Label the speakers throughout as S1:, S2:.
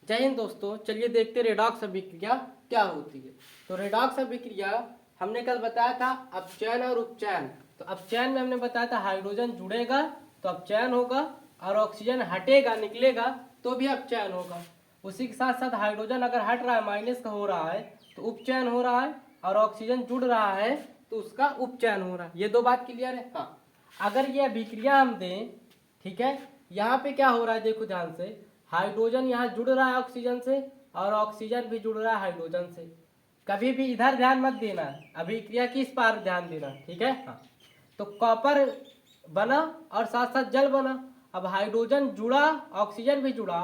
S1: जय हिंद दोस्तों, चलिए देखते रेडॉक्स अभिक्रिया क्या होती है। तो रेडॉक्स अभिक्रिया हमने कल बताया था अपचयन और उपचयन। तो अपचयन में हमने बताया था हाइड्रोजन जुड़ेगा तो अपचयन होगा और ऑक्सीजन हटेगा निकलेगा तो भी अपचयन होगा। उसी के साथ साथ हाइड्रोजन अगर हट रहा है माइनस का हो रहा है तो उपचयन हो रहा है और ऑक्सीजन जुड़ रहा है तो उसका उपचयन हो रहा है। ये दो बात क्लियर है। हाँ, अगर ये अभिक्रिया हम दें, ठीक है, यहाँ पे क्या हो रहा है देखो ध्यान से, हाइड्रोजन यहाँ जुड़ रहा है ऑक्सीजन से और ऑक्सीजन भी जुड़ रहा है हाइड्रोजन से। कभी भी इधर ध्यान मत देना, अभिक्रिया की इस पार ध्यान देना, ठीक है। हाँ, तो कॉपर बना और साथ साथ जल बना। अब हाइड्रोजन जुड़ा ऑक्सीजन भी जुड़ा,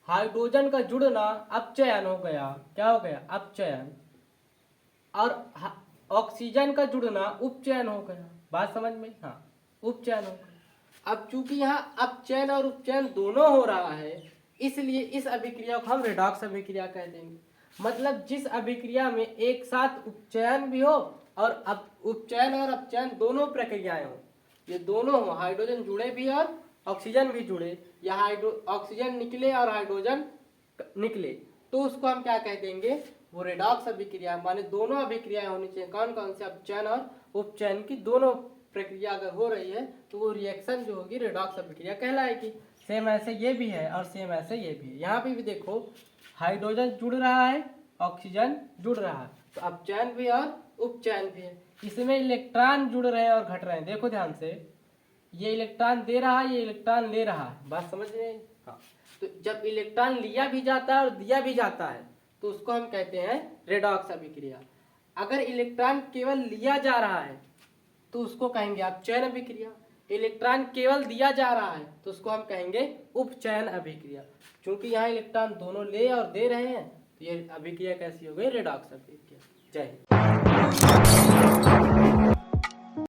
S1: हाइड्रोजन का जुड़ना अपचयन हो गया। क्या हो गया? अपचयन। और ऑक्सीजन का जुड़ना उपचयन हो गया। बात समझ में? हाँ, उपचयन हो गया। अब चूंकि यहाँ अपचयन और उपचयन दोनों हो रहा है इसलिए इस अभिक्रिया को हम रेडॉक्स अभिक्रिया कह देंगे। मतलब जिस अभिक्रिया में एक साथ उपचयन भी हो और उपचयन और अपचयन दोनों प्रक्रियाएं हो, ये दोनों हो, हाइड्रोजन जुड़े भी और ऑक्सीजन भी जुड़े, या ऑक्सीजन निकले और हाइड्रोजन निकले, तो उसको हम क्या कह देंगे? वो रेडॉक्स अभिक्रिया। माने दोनों अभिक्रियाएं होनी चाहिए। कौन कौन से? अपचयन और उपचयन की दोनों प्रक्रिया अगर हो रही है तो वो रिएक्शन जो होगी रेडॉक्स अभिक्रिया कहलाएगी। सेम ऐसे ये भी है और सेम ऐसे ये भी है। यहाँ पे भी देखो हाइड्रोजन जुड़ रहा है ऑक्सीजन जुड़ रहा है तो अपचयन भी और उपचयन भी है। इसमें इलेक्ट्रॉन जुड़ रहे हैं और घट रहे हैं। देखो ध्यान से, ये इलेक्ट्रॉन दे रहा है, ये इलेक्ट्रॉन ले रहा है। बात समझ रहे हैं? हाँ, तो जब इलेक्ट्रॉन लिया भी जाता है और दिया भी जाता है तो उसको हम कहते हैं रेडॉक्स अभिक्रिया। अगर इलेक्ट्रॉन केवल लिया जा रहा है तो उसको कहेंगे अपचयन अभिक्रिया। इलेक्ट्रॉन केवल दिया जा रहा है तो उसको हम कहेंगे उपचयन अभिक्रिया। क्योंकि यहाँ इलेक्ट्रॉन दोनों ले और दे रहे हैं तो ये अभिक्रिया कैसी हो गई? रेडॉक्स अभिक्रिया। जय हिंद।